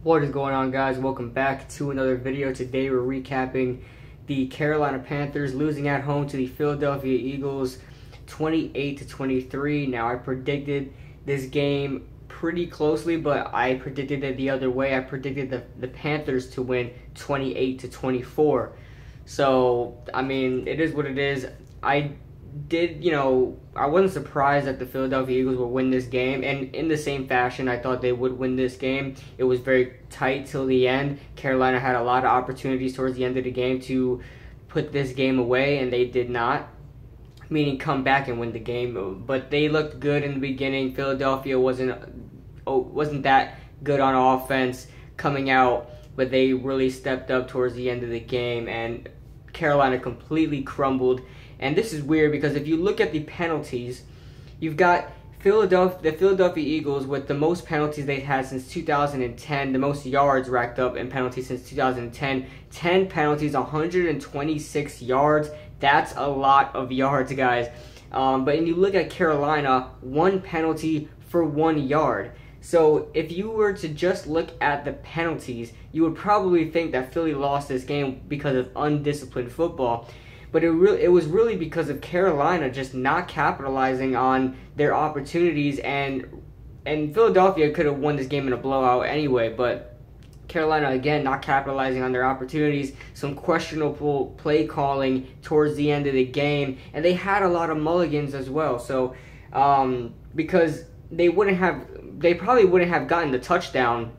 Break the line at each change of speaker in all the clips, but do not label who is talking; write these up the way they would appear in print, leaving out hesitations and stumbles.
What is going on, guys? Welcome back to another video. Today we're recapping the Carolina Panthers losing at home to the Philadelphia Eagles 28-23. Now, I predicted this game pretty closely, but I predicted it the other way. I predicted the Panthers to win 28-24. So, I mean, it is what it is. I wasn't surprised that the Philadelphia Eagles would win this game, and in the same fashion, I thought they would win this game. It was very tight till the end. Carolina had a lot of opportunities towards the end of the game to put this game away, and they did not, meaning come back and win the game. But they looked good in the beginning. Philadelphia wasn't that good on offense coming out, but they really stepped up towards the end of the game, and Carolina completely crumbled. And this is weird because if you look at the penalties, you've got the Philadelphia Eagles with the most penalties they've had since 2010, the most yards racked up in penalties since 2010. 10 penalties, 126 yards. That's a lot of yards, guys. But when you look at Carolina, 1 penalty for 1 yard. So if you were to just look at the penalties, you would probably think that Philly lost this game because of undisciplined football. But it was really because of Carolina just not capitalizing on their opportunities, and Philadelphia could have won this game in a blowout anyway, but Carolina, again, not capitalizing on their opportunities, some questionable play calling towards the end of the game, and they had a lot of mulligans as well. So because they probably wouldn't have gotten the touchdown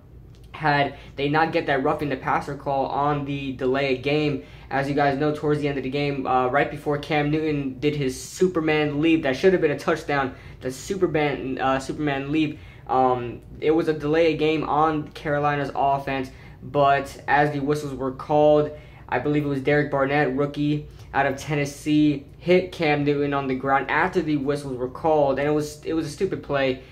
had they not get that roughing the passer call on the delay of game. As you guys know, towards the end of the game, right before Cam Newton did his Superman leap, that should have been a touchdown, the Superman leap, it was a delay of game on Carolina's offense, but as the whistles were called, I believe it was Barnett, rookie out of Tennessee, hit Cam Newton on the ground after the whistles were called, and it was a stupid play.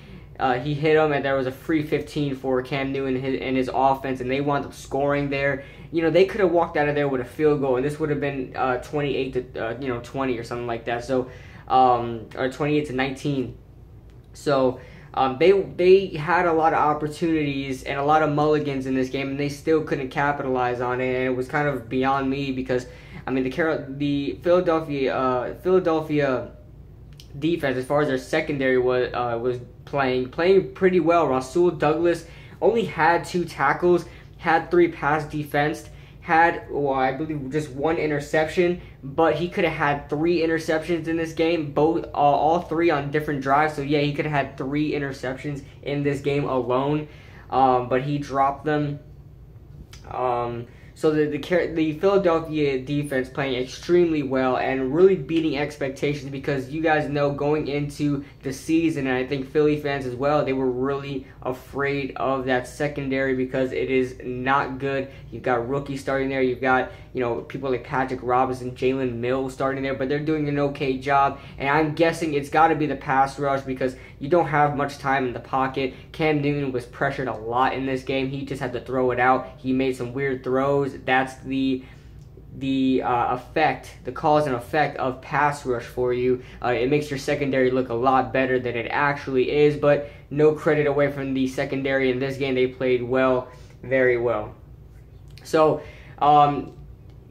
He hit him, and there was a free 15 for Cam Newton and his offense, and they wound up scoring there. You know, they could have walked out of there with a field goal, and this would have been 28-20 or something like that. So, or 28-19. So, they had a lot of opportunities and a lot of mulligans in this game, and they still couldn't capitalize on it. And it was kind of beyond me because, I mean, the Philadelphia defense, as far as their secondary was playing pretty well. Rasul Douglas only had 2 tackles, had 3 pass defense, had, I believe, just 1 interception, but he could have had 3 interceptions in this game, all 3 on different drives. So yeah, he could have had 3 interceptions in this game alone, but he dropped them. So the Philadelphia defense playing extremely well and really beating expectations, because you guys know going into the season, and I think Philly fans as well, they were really afraid of that secondary because it is not good. You've got rookies starting there. You've got, people like Patrick Robinson, Jalen Mills starting there, but they're doing an okay job. And I'm guessing it's got to be the pass rush because you don't have much time in the pocket. Cam Newton was pressured a lot in this game. He just had to throw it out. He made some weird throws. That's the effect, the cause and effect of pass rush for you. It makes your secondary look a lot better than it actually is, but no credit away from the secondary in this game. They played well, very well. So,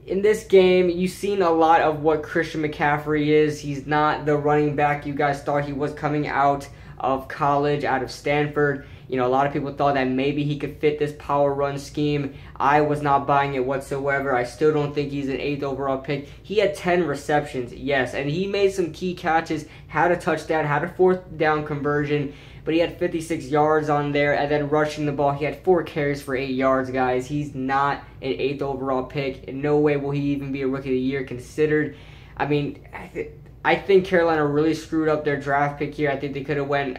in this game, you've seen a lot of what Christian McCaffrey is. He's not the running back you guys thought he was coming out of college, out of Stanford. A lot of people thought that maybe he could fit this power run scheme. I was not buying it whatsoever. I still don't think he's an 8th overall pick. He had 10 receptions, yes, and he made some key catches, had a touchdown, had a 4th down conversion, but he had 56 yards on there, and then rushing the ball, he had 4 carries for 8 yards, guys. He's not an 8th overall pick. In no way will he even be a Rookie of the Year considered. I mean, I think Carolina really screwed up their draft pick here. I think they could have went,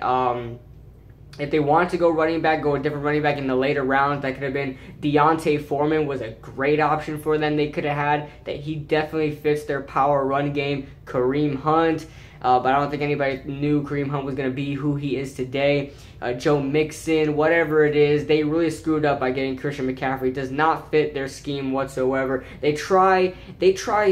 if they wanted to go running back, go a different running back in the later rounds. That could have been Deontay Foreman was a great option for them. They could have had that. He definitely fits their power run game. Kareem Hunt. but I don't think anybody knew Kareem Hunt was going to be who he is today. Joe Mixon, whatever it is, they really screwed up by getting Christian McCaffrey. It does not fit their scheme whatsoever. They try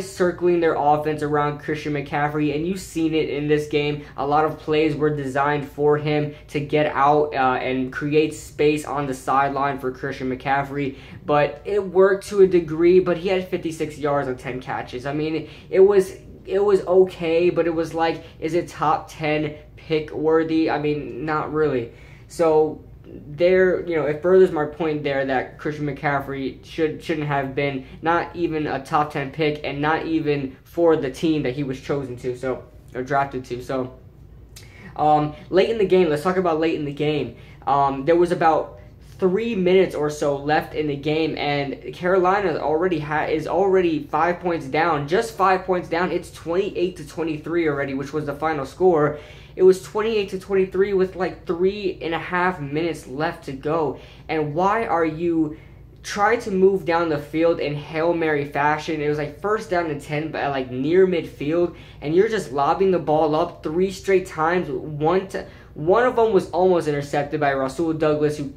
circling their offense around Christian McCaffrey, and you've seen it in this game. A lot of plays were designed for him to get out and create space on the sideline for Christian McCaffrey, but it worked to a degree. But he had 56 yards on 10 catches. I mean, it was okay, but it was like, is it top 10 pick worthy? I mean, not really. So there, it furthers my point there that Christian McCaffrey shouldn't have been not even a top 10 pick, and not even for the team that he was chosen to, or drafted to. So late in the game, let's talk about late in the game. There was about 3 minutes or so left in the game, and Carolina is already 5 points down, just 5 points down. It's 28-23 already, which was the final score. It was 28-23 with like 3.5 minutes left to go. And why are you trying to move down the field in Hail Mary fashion? It was like first down and 10, but at like near midfield, and you're just lobbing the ball up 3 straight times. One of them was almost intercepted by Rasul Douglas, who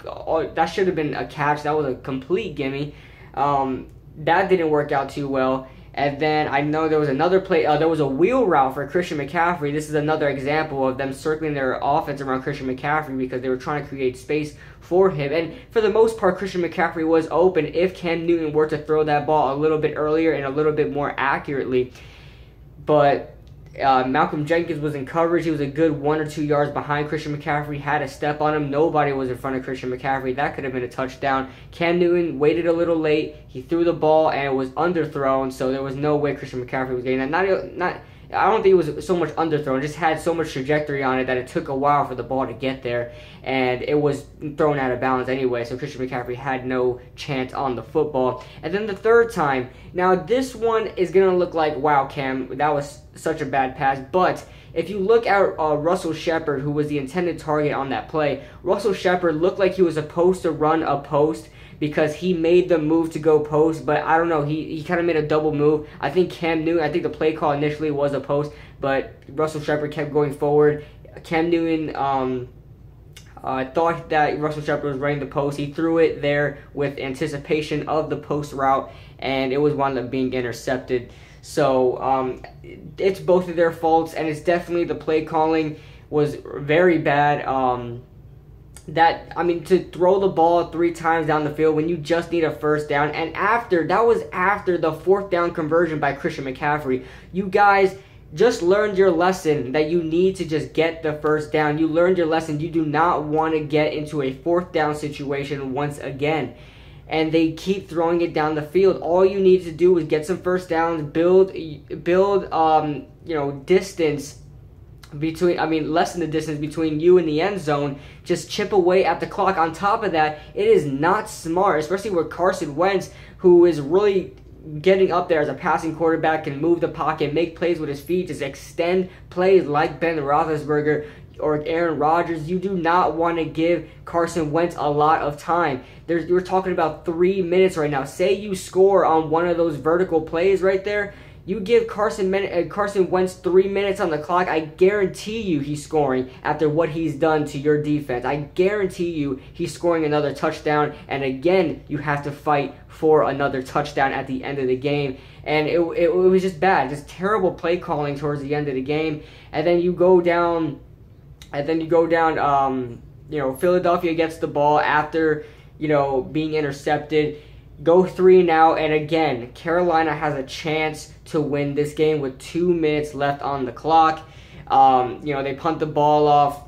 that should have been a catch. That was a complete gimme. That didn't work out too well. And then I know there was another play. There was a wheel route for Christian McCaffrey. This is another example of them circling their offense around Christian McCaffrey because they were trying to create space for him. And for the most part, Christian McCaffrey was open if Cam Newton were to throw that ball a little bit earlier and a little bit more accurately. But Malcolm Jenkins was in coverage. He was a good 1 or 2 yards behind Christian McCaffrey, had a step on him. Nobody was in front of Christian McCaffrey. That could have been a touchdown. Cam Newton waited a little late. He threw the ball, and it was underthrown, so there was no way Christian McCaffrey was getting that. I don't think it was so much underthrown. It just had so much trajectory on it that it took a while for the ball to get there, and it was thrown out of bounds anyway, so Christian McCaffrey had no chance on the football. And then the third time, now this one is going to look like, wow, Cam, that was such a bad pass, but if you look at Russell Shepard, who was the intended target on that play, Russell Shepard looked like he was supposed to run a post because he made the move to go post, but I don't know, he kind of made a double move. I think the play call initially was a post, but Russell Shepard kept going forward. Cam Newton thought that Russell Shepard was running the post. He threw it there with anticipation of the post route, and it was wound up being intercepted. So it's both of their faults, and it's definitely the play calling was very bad. To throw the ball 3 times down the field when you just need a first down, and that was after the 4th down conversion by Christian McCaffrey. You guys just learned your lesson that you need to just get the first down. You learned your lesson. You do not want to get into a 4th down situation once again. And they keep throwing it down the field. All you need to do is get some first downs, build distance lessen the distance between you and the end zone. Just chip away at the clock. On top of that, it is not smart, especially with Carson Wentz, who is really getting up there as a passing quarterback, can move the pocket, make plays with his feet, just extend plays like Ben Roethlisberger or Aaron Rodgers. You do not want to give Carson Wentz a lot of time. We're talking about 3 minutes right now. Say you score on one of those vertical plays right there. You give Carson Wentz 3 minutes on the clock, I guarantee you he's scoring after what he's done to your defense. I guarantee you he's scoring another touchdown, and again, you have to fight for another touchdown at the end of the game. And it was just bad, just terrible play calling towards the end of the game. And then you go down, Philadelphia gets the ball after, being intercepted. Go 3 now, and again, Carolina has a chance to win this game with 2 minutes left on the clock. They punt the ball off,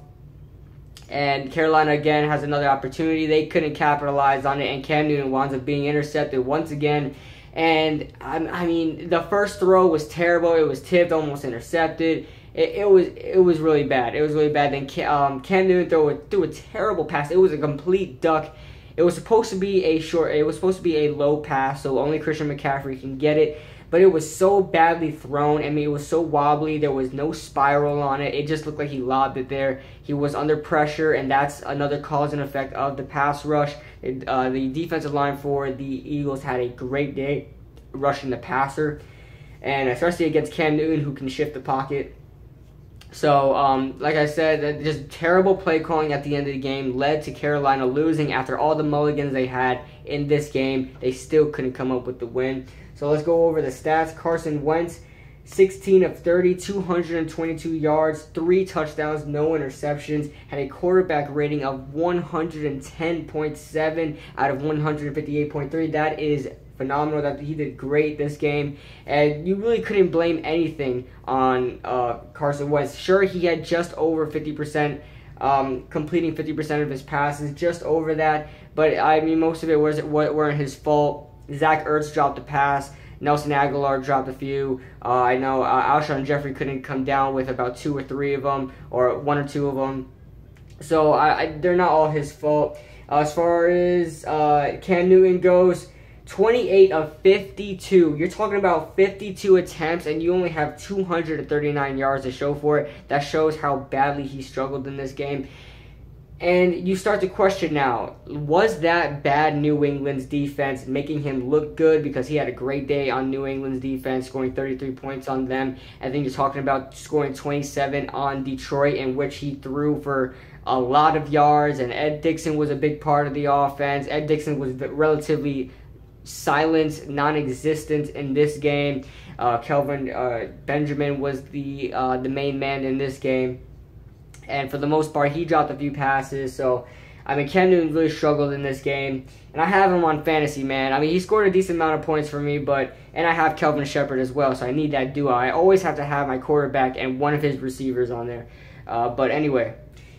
and Carolina again has another opportunity. They couldn't capitalize on it, and Cam Newton winds up being intercepted once again. And the first throw was terrible. It was tipped, almost intercepted. It was really bad. It was really bad. Then Cam Newton threw a terrible pass. It was a complete duck. It was supposed to be a low pass, so only Christian McCaffrey can get it. But it was so badly thrown. It was so wobbly. There was no spiral on it. It just looked like he lobbed it there. He was under pressure, and that's another cause and effect of the pass rush. The defensive line for the Eagles had a great day rushing the passer, and especially against Cam Newton, who can shift the pocket. So, like I said, just terrible play calling at the end of the game led to Carolina losing. After all the mulligans they had in this game, they still couldn't come up with the win. So let's go over the stats. Carson Wentz, 16 of 30, 222 yards, 3 touchdowns, no interceptions, had a quarterback rating of 110.7 out of 158.3. That is phenomenal. That he did great this game, and you really couldn't blame anything on Carson Wentz. Sure, he had just over 50%, completing 50% of his passes, just over that. But I mean, most of it weren't his fault. Zach Ertz dropped a pass. Nelson Aguilar dropped a few. I know Alshon Jeffery couldn't come down with about 2 or 3 of them, or 1 or 2 of them. So they're not all his fault. As far as Cam Newton goes, 28 of 52. You're talking about 52 attempts, and you only have 239 yards to show for it. That shows how badly he struggled in this game. And you start to question now, was that bad New England's defense making him look good because he had a great day on New England's defense, scoring 33 points on them? And then you're talking about scoring 27 on Detroit, in which he threw for a lot of yards, and Ed Dixon was a big part of the offense. Ed Dixon was relatively silent, non-existent in this game. Kelvin Benjamin was the main man in this game. And for the most part, he dropped a few passes. So, I mean, Cam Newton really struggled in this game. And I have him on fantasy, man. I mean, he scored a decent amount of points for me, and I have Kelvin Shepard as well, so I need that duo. I always have to have my quarterback and one of his receivers on there. But anyway,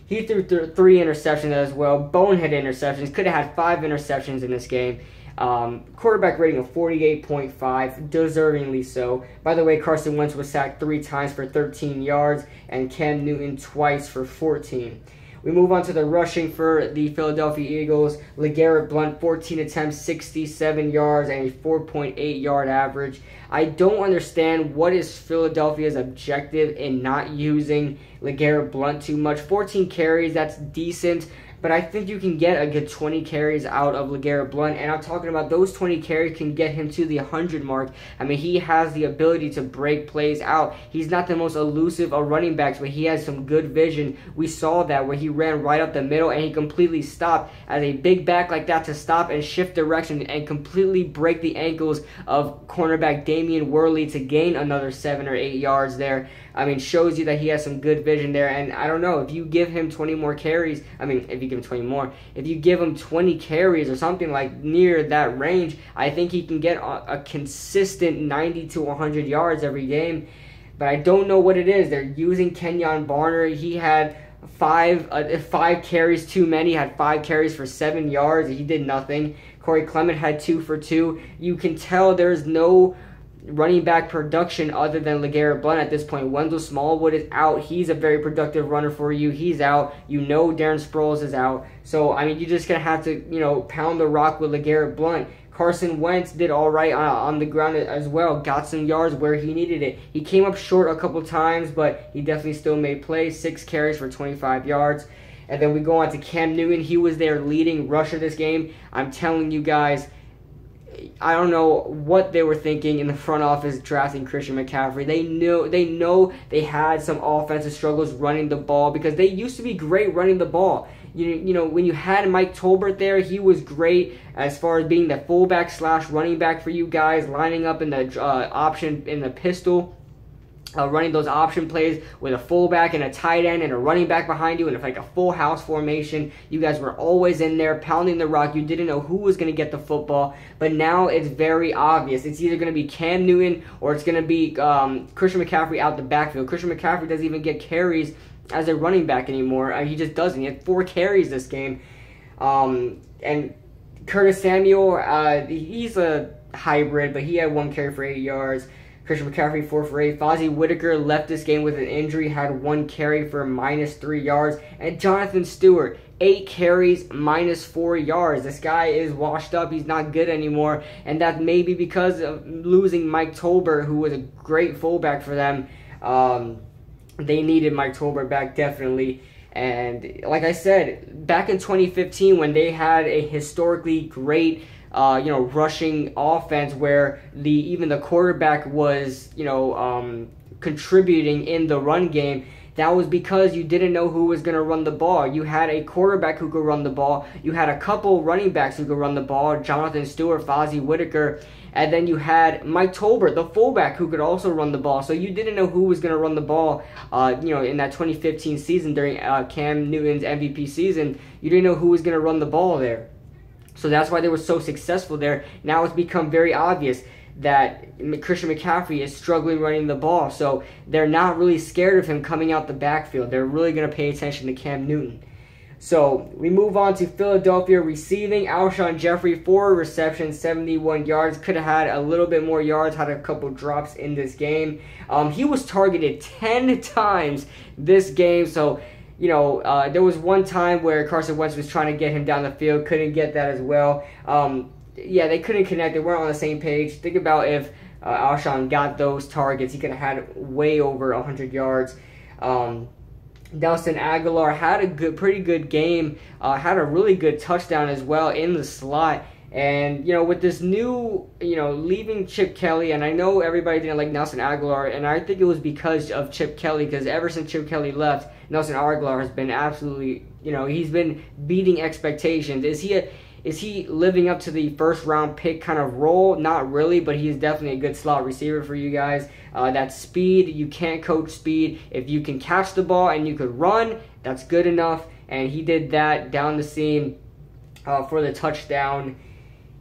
he threw 3 interceptions as well. Bonehead interceptions. Could have had 5 interceptions in this game. Quarterback rating of 48.5, deservingly so. By the way, Carson Wentz was sacked 3 times for 13 yards, and Cam Newton twice for 14. We move on to the rushing for the Philadelphia Eagles. LeGarrette Blount, 14 attempts, 67 yards, and a 4.8 yard average. I don't understand what is Philadelphia's objective in not using LeGarrette Blount too much. 14 carries, that's decent. But I think you can get a good 20 carries out of LeGarrette Blount. And I'm talking about those 20 carries can get him to the 100 mark. I mean, he has the ability to break plays out. He's not the most elusive of running backs, but he has some good vision. We saw that where he ran right up the middle and he completely stopped. As a big back like that, to stop and shift direction and completely break the ankles of cornerback Damian Worley to gain another 7 or 8 yards there. I mean, shows you that he has some good vision there. And I don't know, if you give him 20 more carries, if you give him 20 more, if you give him 20 carries or something like near that range, I think he can get a consistent 90 to 100 yards every game. But I don't know what it is. They're using Kenyon Barner. He had 5 carries too many. He had 5 carries for 7 yards. He did nothing. Corey Clement had 2 for 2. You can tell there's no running back production other than LeGarrette Blount at this point. Wendell Smallwood is out. He's a very productive runner for you. He's out. You know Darren Sproles is out. So, I mean, you're just going to have to, pound the rock with LeGarrette Blount. Carson Wentz did all right on the ground as well. Got some yards where he needed it. He came up short a couple times, but he definitely still made plays. 6 carries for 25 yards. And then we go on to Cam Newton. He was their leading rusher this game. I'm telling you guys, I don't know what they were thinking in the front office drafting Christian McCaffrey. They know they had some offensive struggles running the ball because they used to be great running the ball. You know, when you had Mike Tolbert there, he was great as far as being the fullback / running back for you guys, lining up in the option in the pistol. Running those option plays with a fullback and a tight end and a running back behind you and like a full house formation. You guys were always in there pounding the rock. You didn't know who was going to get the football, but now it's very obvious. It's either going to be Cam Newton or it's going to be Christian McCaffrey out the backfield. Christian McCaffrey doesn't even get carries as a running back anymore. He just doesn't. He had 4 carries this game. And Curtis Samuel, he's a hybrid, but he had 1 carry for 8 yards. Christian McCaffrey, 4 for 8. Fozzie Whitaker left this game with an injury, had 1 carry for -3 yards. And Jonathan Stewart, 8 carries, -4 yards. This guy is washed up. He's not good anymore. And that may be because of losing Mike Tolbert, who was a great fullback for them. They needed Mike Tolbert back, definitely. And like I said, back in 2015, when they had a historically great rushing offense where even the quarterback was, contributing in the run game, That was because you didn't know who was going to run the ball. You had a quarterback who could run the ball. You had a couple running backs who could run the ball, Jonathan Stewart, Fozzie Whitaker, and then you had Mike Tolbert, the fullback, who could also run the ball. So you didn't know who was going to run the ball, in that 2015 season during Cam Newton's MVP season. You didn't know who was going to run the ball there. So that's why they were so successful there. Now it's become very obvious that Christian McCaffrey is struggling running the ball. So they're not really scared of him coming out the backfield. They're really going to pay attention to Cam Newton. So we move on to Philadelphia receiving. Alshon Jeffery, 4 receptions, 71 yards. Could have had a little bit more yards, had a couple drops in this game. He was targeted 10 times this game. So, there was one time where Carson Wentz was trying to get him down the field. Couldn't get that as well. They couldn't connect. They weren't on the same page. Think about if Alshon got those targets. He could have had way over 100 yards. Nelson Aguilar had a pretty good game. Had a really good touchdown as well in the slot. And, with this new, leaving Chip Kelly, and I know everybody didn't like Nelson Aguilar, and I think it was because of Chip Kelly, because ever since Chip Kelly left, Nelson Aguilar has been absolutely, he's been beating expectations. Is he living up to the first-round pick kind of role? Not really, but he is definitely a good slot receiver for you guys. That speed, you can't coach speed. If you can catch the ball and you could run, that's good enough. And he did that down the seam for the touchdown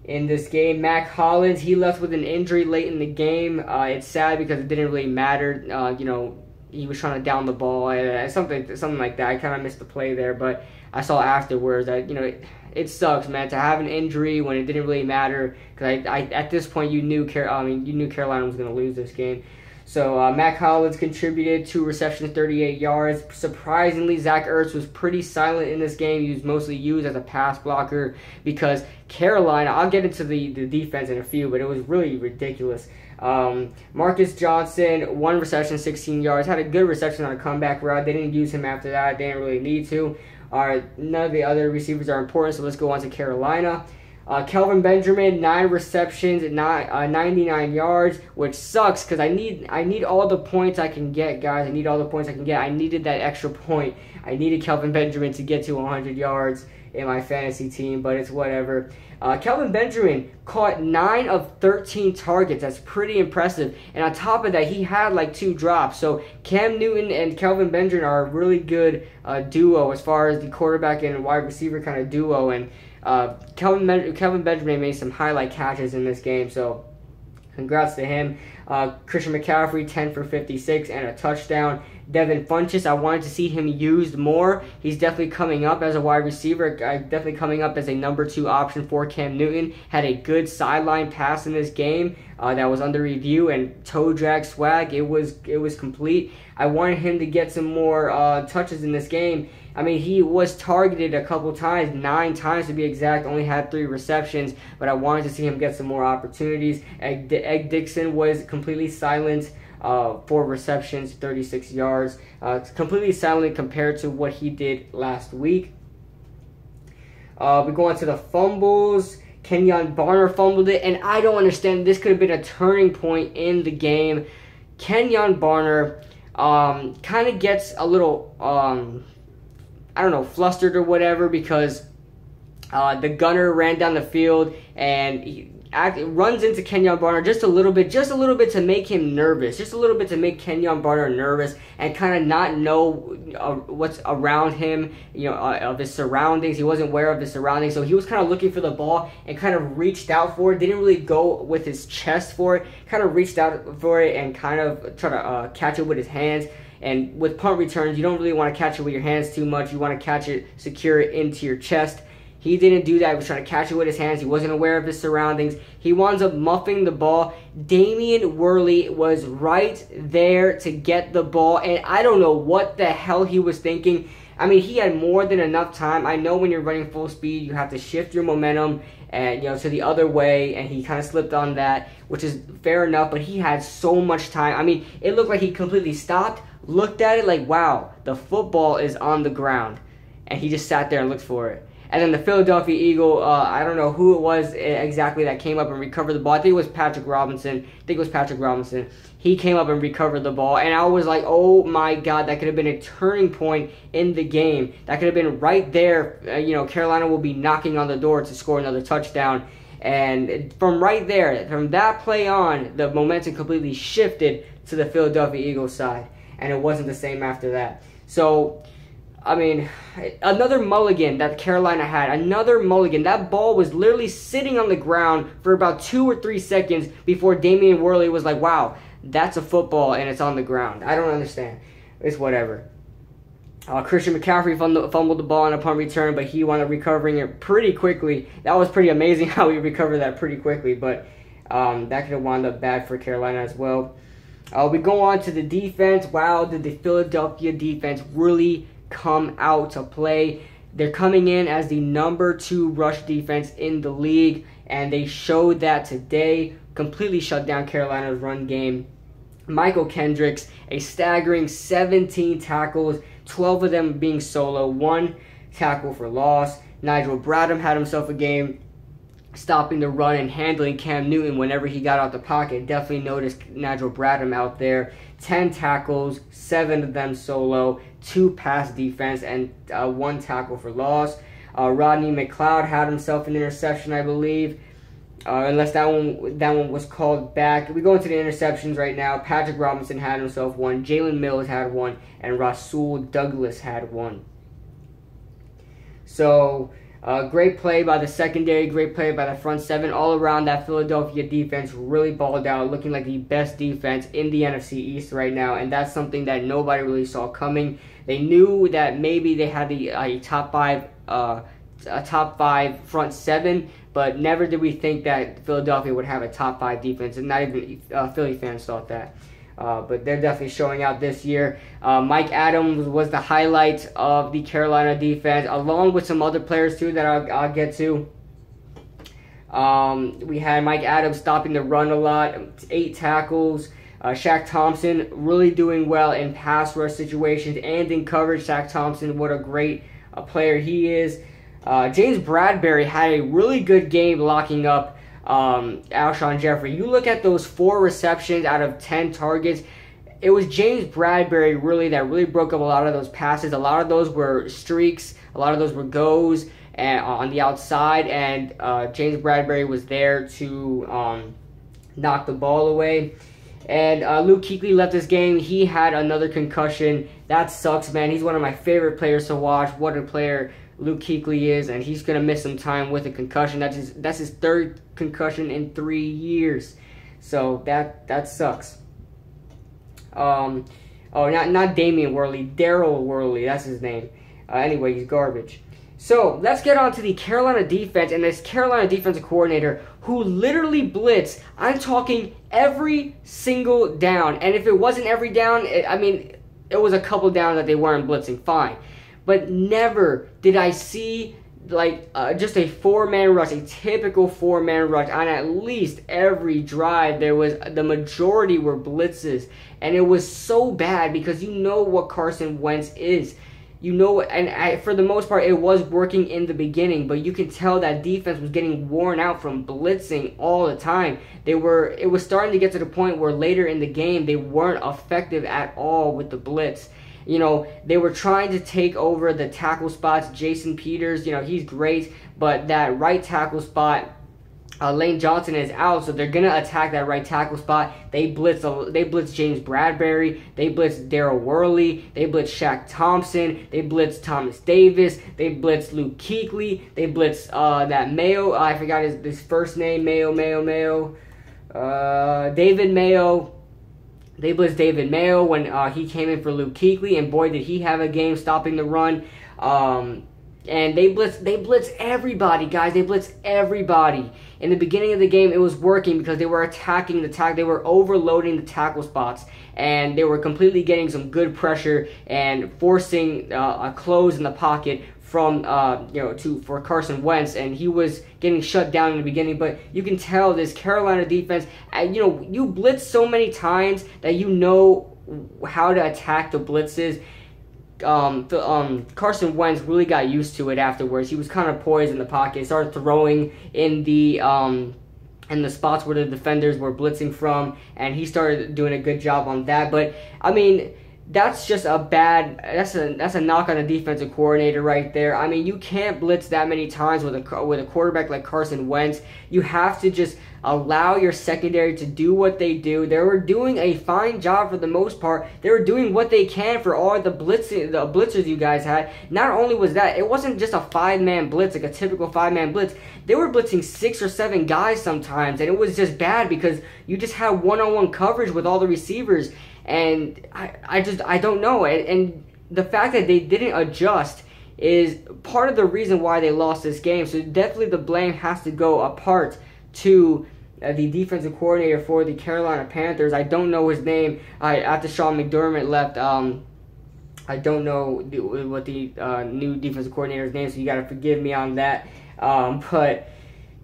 in this game. Mac Hollins, he left with an injury late in the game. It's sad because it didn't really matter. He was trying to down the ball, something like that. I kind of missed the play there, but I saw afterwards that, it sucks, man, to have an injury when it didn't really matter. Because I at this point, you knew Carolina was going to lose this game. So Mac Hollins contributed 2 receptions, 38 yards. Surprisingly, Zach Ertz was pretty silent in this game. He was mostly used as a pass blocker because Carolina, I'll get into the defense in a few, but it was really ridiculous. Marcus Johnson, 1 reception, 16 yards. Had a good reception on a comeback route. They didn't use him after that. They didn't really need to. None of the other receivers are important, so let's go on to Carolina. Kelvin Benjamin, 9 receptions, 99 yards, which sucks because I need all the points I can get, guys. I need all the points I can get. I needed that extra point. I needed Kelvin Benjamin to get to 100 yards in my fantasy team, but it's whatever. Kelvin Benjamin caught 9 of 13 targets. That's pretty impressive. And on top of that, he had like 2 drops. So Cam Newton and Kelvin Benjamin are a really good duo as far as the quarterback and wide receiver kind of duo. And Kelvin Benjamin made some highlight catches in this game, so congrats to him. Christian McCaffrey, 10 for 56 and a touchdown. Devin Funchess, I wanted to see him used more. He's definitely coming up as a wide receiver, definitely coming up as a number 2 option for Cam Newton. Had a good sideline pass in this game that was under review, and toe drag swag, it was complete. I wanted him to get some more touches in this game. I mean, he was targeted a couple times, 9 times to be exact, only had 3 receptions, but I wanted to see him get some more opportunities. Egg Dixon was completely silent, 4 receptions, 36 yards, completely silent compared to what he did last week. We go on to the fumbles. Kenyon Barner fumbled it, and I don't understand. This could have been a turning point in the game. Kenyon Barner kind of gets a little... flustered or whatever because the gunner ran down the field and he runs into Kenyon Barner just a little bit to make him nervous, just a little bit to make Kenyon Barner nervous and kind of not know what's around him, of his surroundings. He wasn't aware of his surroundings, so he was kind of looking for the ball and kind of reached out for it. Didn't really go with his chest for it, kind of reached out for it and kind of try to catch it with his hands. And with punt returns, you don't really want to catch it with your hands too much. You want to catch it, secure it into your chest. He didn't do that. He was trying to catch it with his hands. He wasn't aware of his surroundings. He winds up muffing the ball. Damian Worley was right there to get the ball, and I don't know what the hell he was thinking. I mean, he had more than enough time. I know when you're running full speed, you have to shift your momentum and to the other way, and he kind of slipped on that, which is fair enough, but he had so much time. I mean, it looked like he completely stopped, looked at it like, wow, the football is on the ground, and he just sat there and looked for it. And then the Philadelphia Eagle, I don't know who it was exactly that came up and recovered the ball. I think it was Patrick Robinson. He came up and recovered the ball. And I was like, oh my God, that could have been a turning point in the game. That could have been right there. Carolina will be knocking on the door to score another touchdown. And from right there, from that play on, the momentum completely shifted to the Philadelphia Eagles side. And it wasn't the same after that. So, I mean, another mulligan that Carolina had. Another mulligan. That ball was literally sitting on the ground for about 2 or 3 seconds before Damian Worley was like, wow, that's a football and it's on the ground. I don't understand. It's whatever. Christian McCaffrey fumbled the ball on a punt return, but he wound up recovering it pretty quickly. That was pretty amazing how he recovered that pretty quickly, but that could have wound up bad for Carolina as well. We go on to the defense. Wow, did the Philadelphia defense really come out to play? They're coming in as the number 2 rush defense in the league, and they showed that today. Completely shut down Carolina's run game. Michael Kendricks, a staggering 17 tackles, 12 of them being solo, 1 tackle for loss. Nigel Bradham had himself a game, stopping the run and handling Cam Newton whenever he got out the pocket. Definitely noticed Nigel Bradham out there. 10 tackles, 7 of them solo, 2 pass defense, and 1 tackle for loss. Rodney McLeod had himself an interception, I believe. Unless that one was called back. We go into the interceptions right now. Patrick Robinson had himself 1. Jalen Mills had 1. And Rasul Douglas had 1. So, great play by the secondary. Great play by the front 7. All around, that Philadelphia defense really balled out. Looking like the best defense in the NFC East right now. And that's something that nobody really saw coming. They knew that maybe they had a top 5 front 7, but never did we think that Philadelphia would have a top 5 defense, and not even Philly fans thought that. But they're definitely showing out this year. Mike Adams was the highlight of the Carolina defense, along with some other players too that I'll get to. We had Mike Adams stopping the run a lot, 8 tackles. Shaq Thompson really doing well in pass rush situations and in coverage. Shaq Thompson, what a great player he is. James Bradberry had a really good game locking up Alshon Jeffery. You look at those 4 receptions out of 10 targets, it was James Bradberry that really broke up a lot of those passes. A lot of those were streaks, a lot of those were goes and on the outside, and James Bradberry was there to knock the ball away. And Luke Kuechly left this game. He had another concussion. That sucks, man. He's one of my favorite players to watch. What a player Luke Kuechly is, and he's going to miss some time with a concussion. That's his 3rd concussion in 3 years. So that sucks. Not Damian Worley, Daryl Worley, that's his name. Anyway, he's garbage. So let's get on to the Carolina defense and this Carolina defensive coordinator who literally blitzed. I'm talking every single down, and if it wasn't every down, it was a couple down that they weren't blitzing, fine. But never did I see just a 4-man rush, a typical 4-man rush on at least every drive. The majority were blitzes, and it was so bad because you know what Carson Wentz is. For the most part, it was working in the beginning, but you can tell that defense was getting worn out from blitzing all the time. It was starting to get to the point where later in the game, they weren't effective at all with the blitz. They were trying to take over the tackle spots. Jason Peters, he's great, but that right tackle spot, Lane Johnson is out, so they're gonna attack that right tackle spot. They blitz James Bradberry, they blitz Daryl Worley, they blitz Shaq Thompson, they blitz Thomas Davis, they blitz Luke Kuechly, they blitz that Mayo. I forgot his first name. David Mayo. They blitzed David Mayo when he came in for Luke Kuechly, and boy, did he have a game stopping the run. And they blitz everybody, guys. They blitz everybody. In the beginning of the game, it was working because they were attacking the tackle. They were overloading the tackle spots, and they were completely getting some good pressure and forcing a close in the pocket from for Carson Wentz, and he was getting shut down in the beginning. But you can tell this Carolina defense, you blitz so many times that you know how to attack the blitzes. Carson Wentz really got used to it afterwards. He was kind of poised in the pocket, started throwing in the spots where the defenders were blitzing from, and he started doing a good job on that. But I mean, that's just that's a knock on the defensive coordinator right there. I mean, you can't blitz that many times with a quarterback like Carson Wentz. You have to just allow your secondary to do what they do. They were doing a fine job for the most part. They were doing what they can for all the blitzers you guys had. Not only was that, it wasn't just a 5-man blitz, like a typical 5-man blitz. They were blitzing 6 or 7 guys sometimes, and it was just bad because you just had one-on-one coverage with all the receivers. And I don't know. And the fact that they didn't adjust is part of the reason why they lost this game. So definitely the blame has to go apart to the defensive coordinator for the Carolina Panthers. I don't know his name. After Sean McDermott left, I don't know what the new defensive coordinator's name, so you got to forgive me on that. But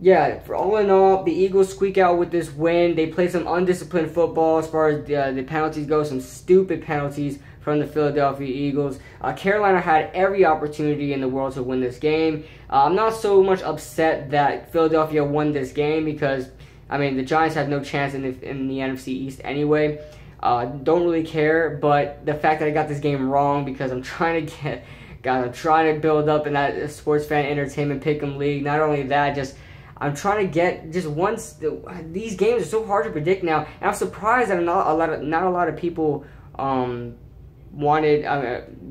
yeah, for all in all, the Eagles squeak out with this win. They play some undisciplined football as far as the penalties go, some stupid penalties from the Philadelphia Eagles. Carolina had every opportunity in the world to win this game. I'm not so much upset that Philadelphia won this game because, I mean, the Giants have no chance in the NFC East anyway. Don't really care, but the fact that I got this game wrong because I'm trying to build up in that sports fan entertainment pick'em league. Not only that, I'm trying to get just once. These games are so hard to predict now, and I'm surprised that not a lot of people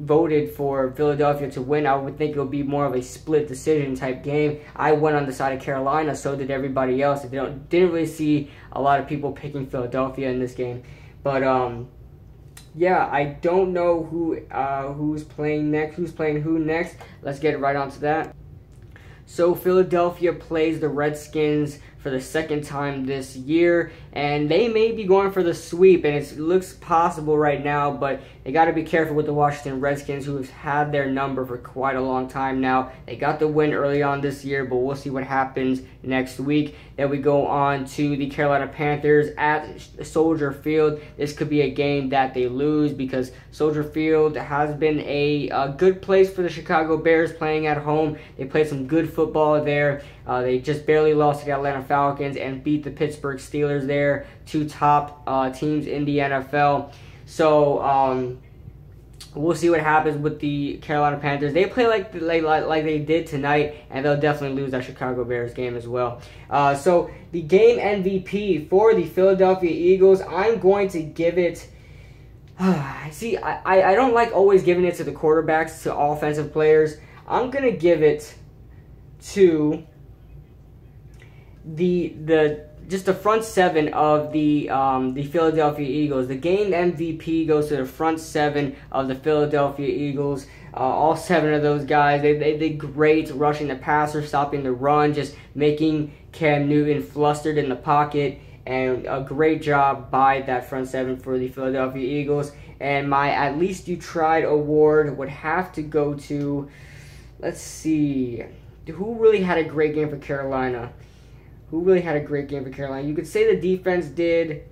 voted for Philadelphia to win. I would think it would be more of a split decision type game. I went on the side of Carolina, so did everybody else. Didn't really see a lot of people picking Philadelphia in this game, but yeah, I don't know who's playing next. Who's playing who next? Let's get right on to that. So Philadelphia plays the Redskins for the second time this year, and they may be going for the sweep, and it looks possible right now, but they got to be careful with the Washington Redskins, who have had their number for quite a long time now. They got the win early on this year, but we'll see what happens next week. Then we go on to the Carolina Panthers at Soldier Field. This could be a game that they lose because Soldier Field has been a good place for the Chicago Bears playing at home. They played some good football there. They just barely lost to the Atlanta Falcons and beat the Pittsburgh Steelers there, 2 top teams in the NFL. So we'll see what happens with the Carolina Panthers. They play like they did tonight, and they'll definitely lose that Chicago Bears game as well. So the game MVP for the Philadelphia Eagles, I'm going to give it. See, I don't like always giving it to the quarterbacks, to offensive players. I'm gonna give it to just the front 7 of the Philadelphia Eagles. The game MVP goes to the front 7 of the Philadelphia Eagles. All 7 of those guys, they did great rushing the passer, stopping the run, just making Cam Newton flustered in the pocket, and a great job by that front 7 for the Philadelphia Eagles. And my At Least You Tried award would have to go to, let's see, who really had a great game for Carolina? Who really had a great game for Carolina? You could say the defense did.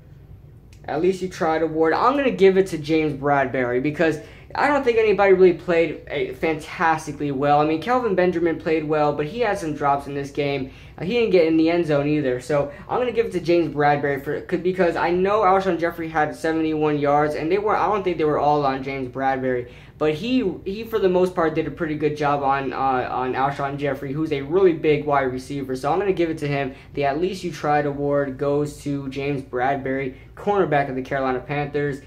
At Least You Tried award. I'm going to give it to James Bradberry because I don't think anybody really played fantastically well. I mean, Kelvin Benjamin played well, but he had some drops in this game. He didn't get in the end zone either. So I'm going to give it to James Bradberry because I know Alshon Jeffery had 71 yards, and I don't think they were all on James Bradberry. But he for the most part did a pretty good job on Alshon Jeffery, who's a really big wide receiver. So I'm going to give it to him. The At Least You Tried award goes to James Bradberry, cornerback of the Carolina Panthers.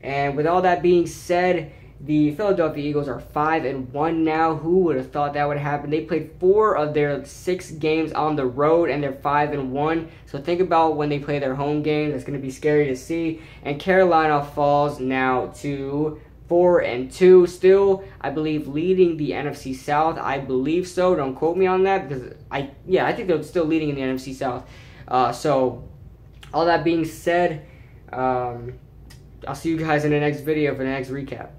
And with all that being said, the Philadelphia Eagles are 5-1 now. Who would have thought that would happen? They played 4 of their 6 games on the road, and they're 5-1. So think about when they play their home games. It's going to be scary to see. And Carolina falls now to 4-2. Still, I believe, leading the NFC South. I believe so. Don't quote me on that because I think they're still leading in the NFC South. So all that being said, I'll see you guys in the next video for the next recap.